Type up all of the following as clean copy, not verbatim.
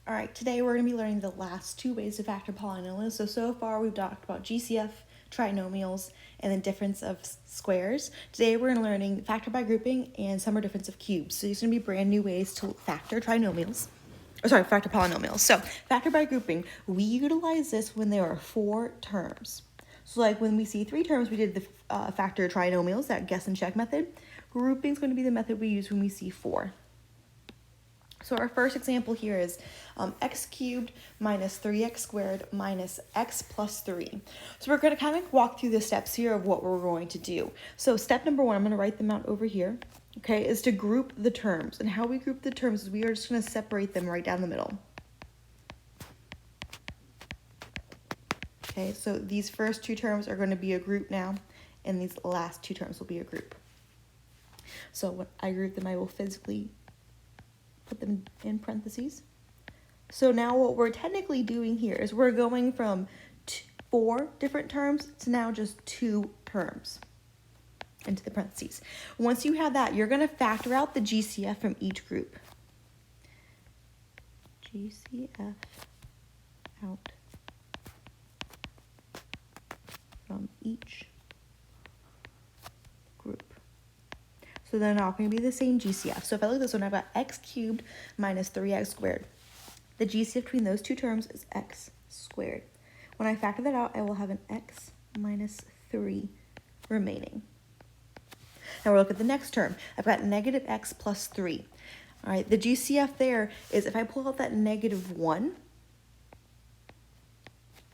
All right, today we're going to be learning the last two ways to factor polynomials. So far we've talked about GCF, trinomials, and then difference of squares. Today we're going to be learning factor by grouping and sum or difference of cubes. So these are going to be brand new ways to factor trinomials. Factor polynomials. So factor by grouping, we utilize this when there are four terms. So like when we see three terms, we did the factor trinomials, that guess and check method. Grouping is going to be the method we use when we see four. So our first example here is x cubed minus 3x squared minus x plus 3. So we're going to kind of walk through the steps here of what we're going to do. So step number one, I'm going to write them out over here, okay, is to group the terms. And how we group the terms is we are just going to separate them right down the middle. Okay, so these first two terms are going to be a group now, and these last two terms will be a group. So when I group them, I will physically put them in parentheses. So now what we're technically doing here is we're going from four different terms to now just two terms into the parentheses. Once you have that, you're going to factor out the GCF from each group. GCF out from each group. So they're not going to be the same GCF. So if I look at this one, I've got x cubed minus 3x squared. The GCF between those two terms is x squared. When I factor that out, I will have an x minus 3 remaining. Now we'll look at the next term. I've got negative x plus 3. All right, the GCF there is if I pull out that negative 1,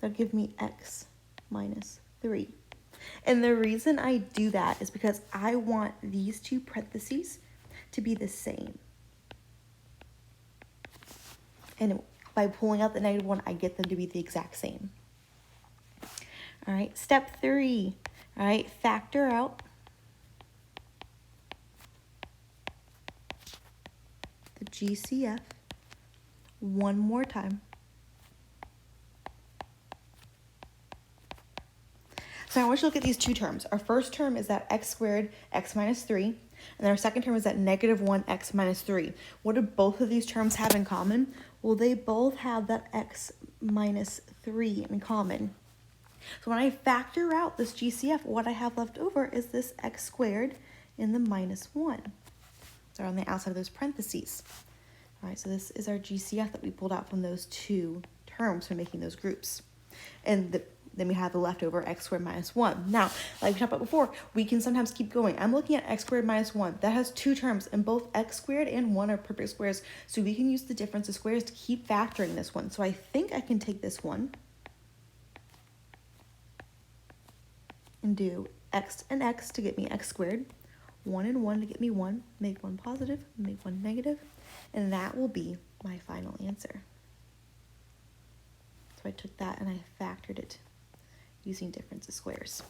that'll give me x minus 3. And the reason I do that is because I want these two parentheses to be the same. And by pulling out the negative 1, I get them to be the exact same. All right, step 3, all right, factor out the GCF one more time. So I want you to look at these two terms. Our first term is that x squared, x minus 3. And then our second term is that negative 1, x minus 3. What do both of these terms have in common? Well, they both have that x minus 3 in common. So when I factor out this GCF, what I have left over is this x squared and the minus 1. So on the outside of those parentheses. All right, so this is our GCF that we pulled out from those two terms for making those groups. And then we have the leftover x squared minus 1. Now, like we talked about before, we can sometimes keep going. I'm looking at x squared minus 1. That has two terms, and both x squared and 1 are perfect squares, so we can use the difference of squares to keep factoring this one. So I think I can take this one and do x and x to get me x squared, 1 and 1 to get me 1, make 1 positive, make 1 negative, and that will be my final answer. So I took that and I factored it using difference of squares.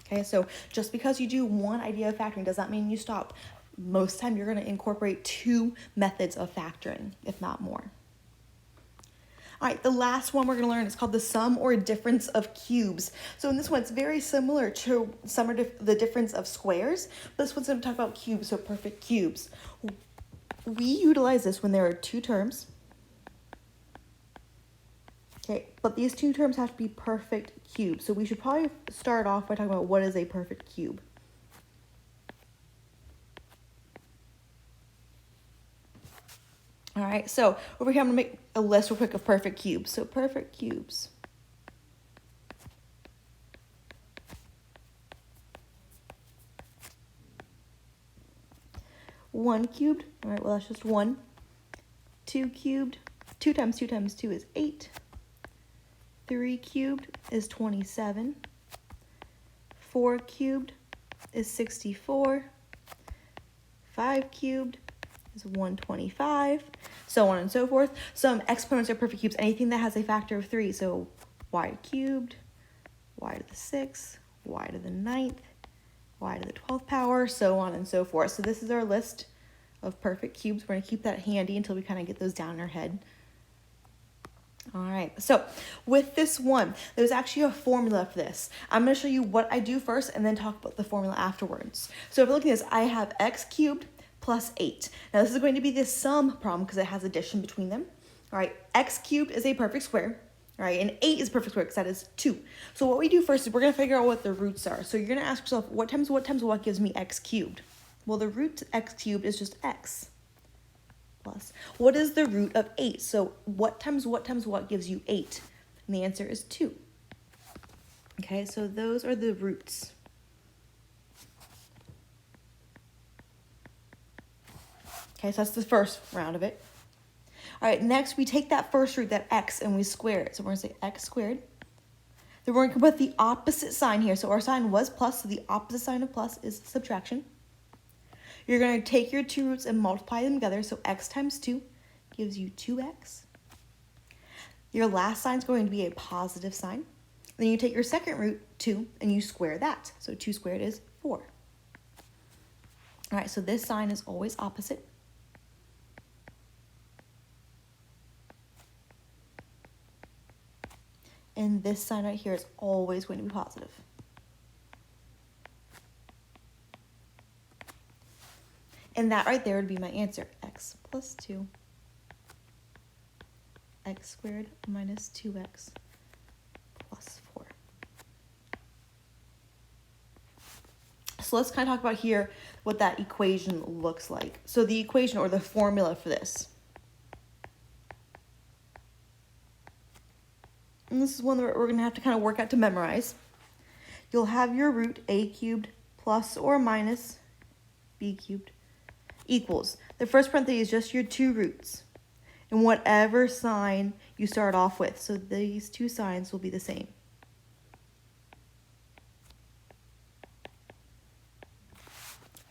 Okay, so just because you do one idea of factoring does not mean you stop. Most of the time you're going to incorporate two methods of factoring, if not more. All right, the last one we're going to learn is called the sum or difference of cubes. So in this one, it's very similar to the difference of squares, but this one's going to talk about cubes, so perfect cubes. We utilize this when there are two terms. Okay, but these two terms have to be perfect cubes. So we should probably start off by talking about what is a perfect cube. All right, so over here I'm going to make a list real quick of perfect cubes. So perfect cubes. One cubed, all right, well that's just 1. 2 cubed, 2 times 2 times 2 is 8. 3 cubed is 27. 4 cubed is 64. 5 cubed is 125. So on and so forth. Some exponents are perfect cubes. Anything that has a factor of 3. So y cubed, y to the 6th, y to the 9th, y to the 12th power, so on and so forth. So this is our list of perfect cubes. We're going to keep that handy until we kind of get those down in our head. All right, so with this one, there's actually a formula for this. I'm going to show you what I do first and then talk about the formula afterwards. So if you're looking at this, I have x cubed plus 8. Now this is going to be the sum problem because it has addition between them. All right, x cubed is a perfect square. All right, and 8 is perfect square because that is 2. So what we do first is we're going to figure out what the roots are. So you're going to ask yourself, what times what gives me x cubed? Well, the root of x cubed is just x plus. What is the root of 8? So what times what gives you 8? And the answer is 2. Okay, so those are the roots. Okay, so that's the first round of it. All right, next we take that first root, that x, and we square it. So we're going to say x squared. Then we're going to put the opposite sign here. So our sign was plus, so the opposite sign of plus is subtraction. You're going to take your two roots and multiply them together. So x times 2 gives you 2x. Your last sign is going to be a positive sign. Then you take your second root, 2, and you square that. So 2 squared is 4. All right, so this sign is always opposite. And this sign right here is always going to be positive. And that right there would be my answer. X plus 2. X squared minus 2x plus 4. So let's kind of talk about here what that equation looks like. So the equation or the formula for this. And this is one that we're going to have to kind of work out to memorize. You'll have your root a cubed plus or minus b cubed equals. The first parenthesis is just your two roots and whatever sign you start off with. So these two signs will be the same.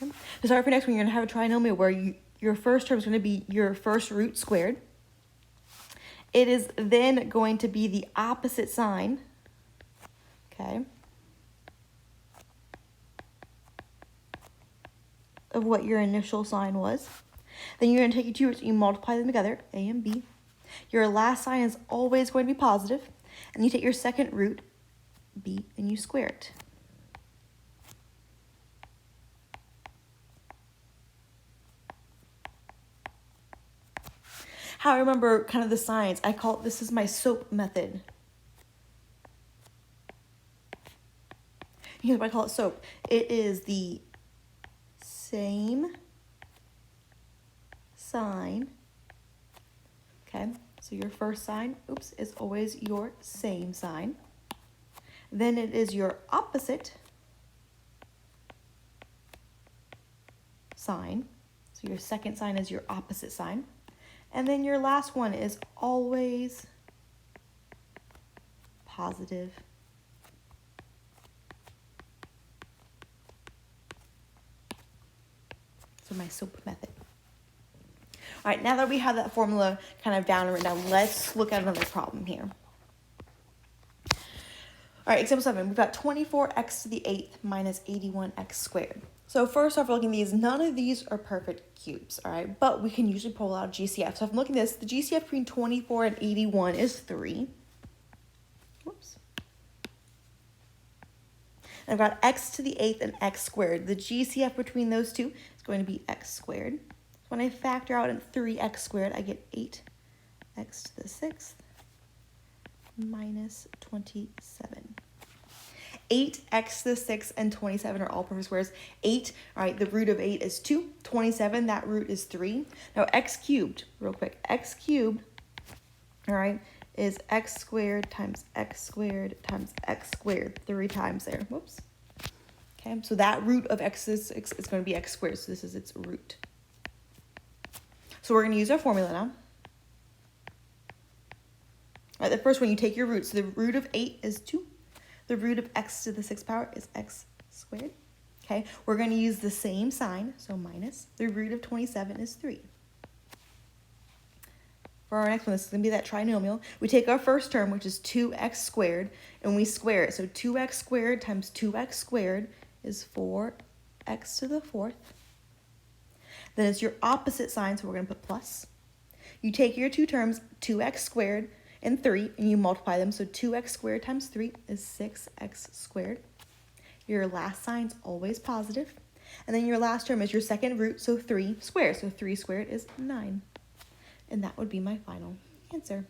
Okay. To start for next one, you're going to have a trinomial where your first term is going to be your first root squared. It is then going to be the opposite sign, okay, of what your initial sign was. Then you're going to take your two roots and you multiply them together, a and b. Your last sign is always going to be positive, and you take your second root, b, and you square it. How I remember kind of the signs, I call it, this is my SOAP method. Here's why I call it SOAP. It is the same sign. Okay, so your first sign, is always your same sign. Then it is your opposite sign. So your second sign is your opposite sign. And then your last one is always positive. So my SOAP method. All right, now that we have that formula kind of down and written down, let's look at another problem here. All right, example 7, we've got 24x to the 8th minus 81x squared. So first off, we're looking at these. None of these are perfect cubes, all right? But we can usually pull out GCF. So if I'm looking at this, the GCF between 24 and 81 is 3. Whoops. And I've got x to the 8th and x squared. The GCF between those two is going to be x squared. So when I factor out 3x squared, I get 8x to the 6th minus 27. 8x to the 6th and 27 are all perfect squares. 8, all right, the root of 8 is 2. 27, that root is 3. Now x cubed, real quick, x cubed, all right, is x squared times x squared times x squared. 3 times there, whoops. Okay, so that root of x is going to be x squared, so this is its root. So we're going to use our formula now. All right, the first one, you take your root. So the root of 8 is 2. The root of x to the 6th power is x squared. Okay, we're going to use the same sign, so minus. The root of 27 is 3. For our next one, this is going to be that trinomial. We take our first term, which is 2x squared, and we square it. So 2x squared times 2x squared is 4x to the 4th. Then it's your opposite sign, so we're going to put plus. You take your two terms, 2x squared and 3, and you multiply them. So 2x squared times 3 is 6x squared. Your last sign's always positive. And then your last term is your second root, so 3 squared. So 3 squared is 9. And that would be my final answer.